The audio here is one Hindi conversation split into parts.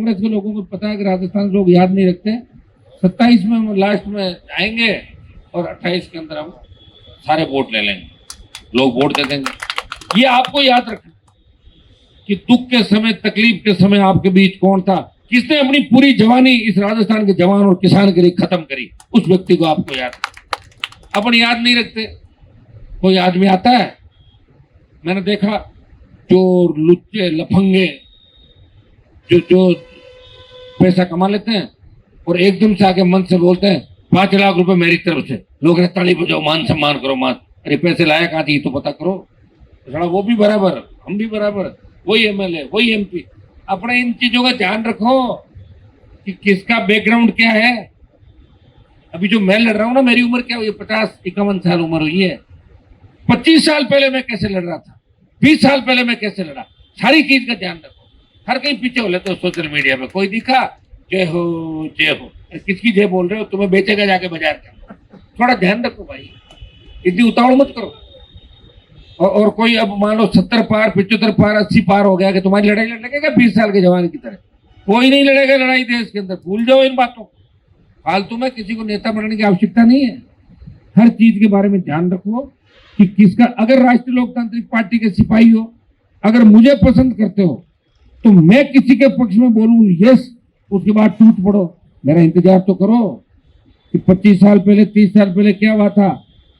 कांग्रेस के लोगों को पता है कि राजस्थान लोग याद नहीं रखते। 27 में हम लास्ट में आएंगे और 28 के अंदर हम सारे वोट ले लेंगे, लोग वोट दे देंगे। ये आपको याद रखना कि दुख के समय, तकलीफ के समय आपके बीच कौन था, किसने अपनी पूरी जवानी इस राजस्थान के जवान और किसान के लिए खत्म करी, उस व्यक्ति को आपको याद। अपन याद नहीं रखते। कोई आदमी आता है, मैंने देखा चोर, लुच्चे, लफंगे जो पैसा कमा लेते हैं और एकदम से आके मन से बोलते हैं 5 लाख रुपए मेरी तरफ से, लोग ताली बजाओ, मान सम्मान करो, मान। अरे पैसे लाया कहां थी तो पता करो। वो भी बराबर, हम भी बराबर, वही एमएलए, वही एमपी। अपने इन चीजों का ध्यान रखो कि किसका बैकग्राउंड क्या है। अभी जो मैं लड़ रहा हूं ना, मेरी उम्र क्या हुई, 50-51 साल उम्र हुई है। 25 साल पहले मैं कैसे लड़ रहा था, 20 साल पहले मैं कैसे लड़ा, सारी चीज का ध्यान रखो। हर कहीं पीछे हो लेते हो सोशल मीडिया में, कोई दिखा जय हो जय हो, किसकी जय बोल रहे हो, तुम्हें बेचेगा जाके बाजार का। थोड़ा ध्यान रखो भाई, इतनी उतावड़ मत करो। और कोई अब मान लो 70 पार, 75 पार, 80 पार हो गया कि तुम्हारी लड़ाई लड़ लगेगा 20 साल के जवान की तरह। कोई नहीं लड़ेगा लड़ाई देश के अंदर, भूल जाओ इन बातों को। फालतू में किसी को नेता बनने की आवश्यकता नहीं है। हर चीज के बारे में ध्यान रखो कि किसका, अगर राष्ट्रीय लोकतांत्रिक पार्टी के सिपाही हो, अगर मुझे पसंद करते हो तो मैं किसी के पक्ष में बोलूं यस, उसके बाद टूट पड़ो। मेरा इंतजार तो करो कि 25 साल पहले, 30 साल पहले क्या हुआ था,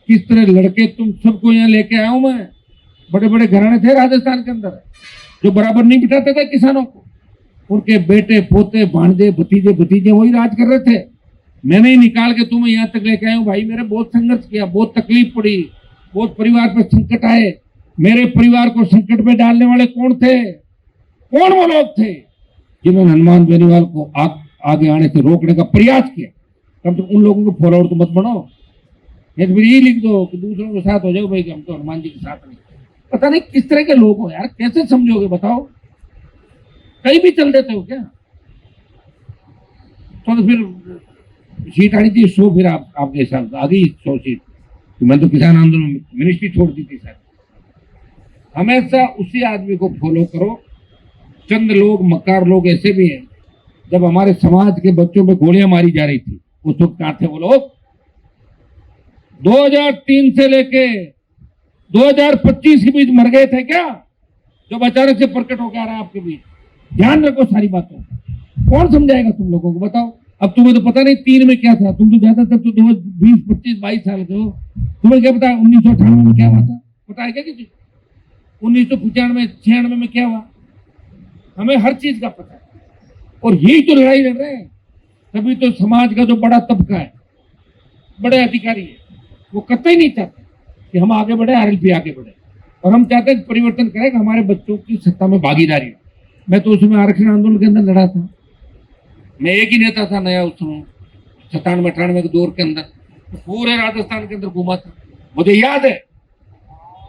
किस तरह लड़के तुम सबको यहाँ लेके आया हूं मैं। बड़े बड़े घराने थे राजस्थान के अंदर जो बराबर नहीं बिठाते थे किसानों को, उनके बेटे, पोते, भांजे, भतीजे वही राज कर रहे थे। मैंने ही निकाल के तुम्हें यहाँ तक लेके आया हूं भाई। मेरे बहुत संघर्ष किया, बहुत तकलीफ पड़ी, बहुत परिवार पर संकट आए। मेरे परिवार को संकट में डालने वाले कौन थे? कौन वो लोग थे जिन्होंने हनुमान बेनीवाल को आगे आने से रोकने का प्रयास किया? कम तो उन लोगों को फॉलोअर तो मत बनाओ। नहीं तो फिर ये लिख दो कि दूसरों के साथ हो जाओ भाई कि हम तो हनुमान जी के साथ नहीं। पता नहीं किस तरह के लोग हो यार, कैसे समझोगे बताओ? कहीं भी चल देते हो क्या? तो फिर सीट आनी थी 100, फिर आपके हिसाब आ गई 100 सीट। तो मैं तो किसान आंदोलन मिनिस्ट्री छोड़ दी थी सर। हमेशा उसी आदमी को फॉलो करो। चंद लोग, मक्कार लोग ऐसे भी हैं, जब हमारे समाज के बच्चों पे गोलियां मारी जा रही थी उस वक्त कहां थे वो लोग? 2003 से लेके 2025 के बीच मर गए थे क्या? जो अचानक से प्रकट होकर आ रहा है आपके बीच। ध्यान रखो सारी बातों। कौन समझाएगा तुम लोगों को बताओ? अब तुम्हें तो पता नहीं 3 में क्या था, तुम तो ज्यादातर तो 20, 25, 22 साल के हो। तुम्हें क्या पता 1998 में क्या हुआ था? पता है क्या किसी? 1995, 96 में क्या हुआ? हमें हर चीज का पता है। और यही तो लड़ाई लड़ रहे हैं। तभी तो समाज का जो बड़ा तबका है, बड़े अधिकारी है, वो कतई नहीं चाहते कि हम आगे बढ़े, आरएलपी आगे बढ़े। और हम चाहते हैं परिवर्तन करें कि हमारे बच्चों की सत्ता में भागीदारी हो। मैं तो उसमें आरक्षण आंदोलन के अंदर लड़ा था। मैं एक ही नेता था नया उस समय 97-98 के दौर के अंदर, तो पूरे राजस्थान के अंदर घूमा था। मुझे याद है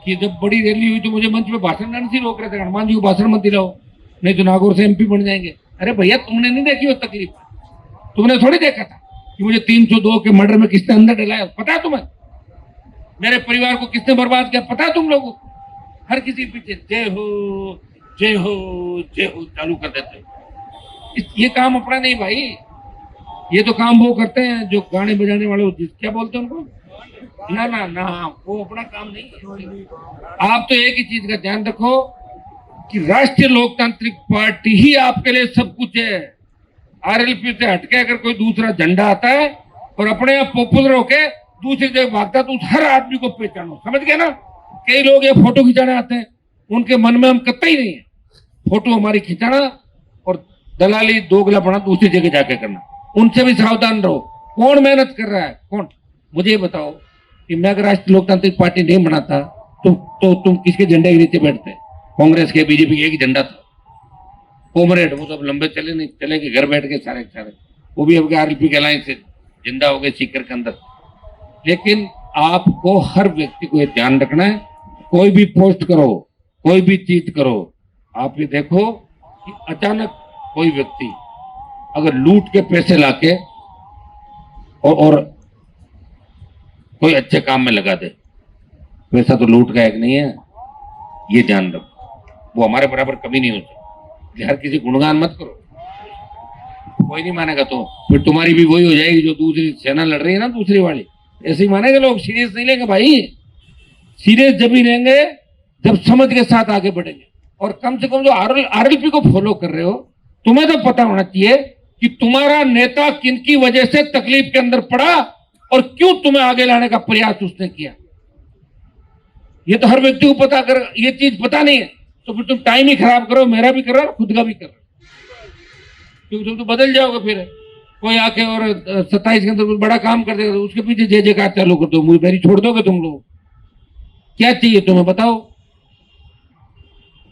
कि जब बड़ी रैली हुई तो मुझे मंच पे भाषण देने से रोक रहे थे, हनुमान जी को भाषण मत दिलाओ नहीं तो नागौर से एमपी बन जाएंगे। अरे भैया, तुमने नहीं देखी वो तकलीफ? तुमने थोड़ी देखा था कि मुझे 302 के मर्डर में किसने अंदर डलाया? पता है तुम्हें? मेरे परिवार को किसने बर्बाद किया? पता है तुम लोगों को? हर किसी पीछे जय हो जय हो जय हो चालू कर देते हो। ये काम अपना नहीं भाई। ये तो काम वो करते हैं जो गाने बजाने वाले होते हैं, क्या बोलते हैं उनको? ना ना ना, वो अपना काम नहीं है। आप तो एक ही चीज का ध्यान रखो कि राष्ट्रीय लोकतांत्रिक पार्टी ही आपके लिए सब कुछ है। आरएलपी से हटके अगर कोई दूसरा झंडा आता है और अपने आप पॉपुलर होके दूसरी जगह भागता तो उस हर आदमी को पहचानो। समझ गए ना? कई लोग ये फोटो खिंचाने आते हैं, उनके मन में हम कतई नहीं है फोटो हमारी खिंचाना और दलाली, दोगलापना दूसरी जगह जाके करना। उनसे भी सावधान रहो। कौन मेहनत कर रहा है? कौन? मुझे बताओ कि मैं अगर राष्ट्रीय लोकतांत्रिक पार्टी नहीं बनाता तो तुम किसके झंडे के नीचे बैठते? कांग्रेस के, बीजेपी के एक झंडा था, कॉमरेड। वो सब लंबे चले नहीं, चले कि घर बैठ के सारे सारे, वो भी अब आरएलपी के लाइन से जिंदा हो गए सीकर के अंदर। लेकिन आपको हर व्यक्ति को ये ध्यान रखना है, कोई भी पोस्ट करो, कोई भी चीज करो, आप ये देखो कि अचानक कोई व्यक्ति अगर लूट के पैसे लाके और कोई अच्छे काम में लगा दे, पैसा तो लूट का एक नहीं है, ये ध्यान रखो। वो हमारे बराबर कभी नहीं हो सकती। हर किसी गुणगान मत करो। कोई नहीं मानेगा तो फिर तुम्हारी भी वही हो जाएगी जो दूसरी सेना लड़ रही है ना, दूसरी वाली। ऐसे ही मानेंगे लोग, सीरियस नहीं लेंगे भाई। सीरियस जब ही लेंगे जब समझ के साथ आगे बढ़ेंगे। और कम से कम जो आरएलपी को फॉलो कर रहे हो, तुम्हें तो पता होना चाहिए कि तुम्हारा नेता किनकी वजह से तकलीफ के अंदर पड़ा और क्यों तुम्हें आगे लाने का प्रयास उसने किया। ये तो हर व्यक्ति को पता, अगर ये चीज पता नहीं है तो फिर तुम टाइम ही खराब करो, मेरा भी कर रहा हो, खुद का भी कर रहा हो, क्योंकि तुम तो बदल जाओगे। फिर कोई आके और 27 के अंदर कुछ बड़ा काम कर देगा तो उसके पीछे जय जयकार चालू कर दो, मेरी छोड़ दोगे तुम लोग। क्या चाहिए तुम्हें बताओ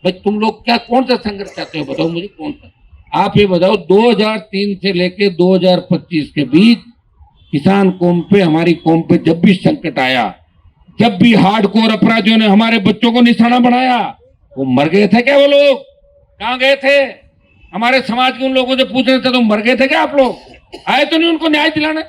भाई, तुम लोग क्या कौन सा संघर्ष चाहते हो बताओ मुझे, कौन सा। आप ये बताओ 2003 से लेके 2025 के बीच किसान कौम पे, हमारी कौम पे जब भी संकट आया, जब भी हार्डकोर अपराधियों ने हमारे बच्चों को निशाना बनाया, वो मर गए थे क्या? वो लोग कहां गए थे? हमारे समाज के उन लोगों से पूछने से तो मर गए थे क्या आप लोग? आए तो नहीं उनको न्याय दिलाने?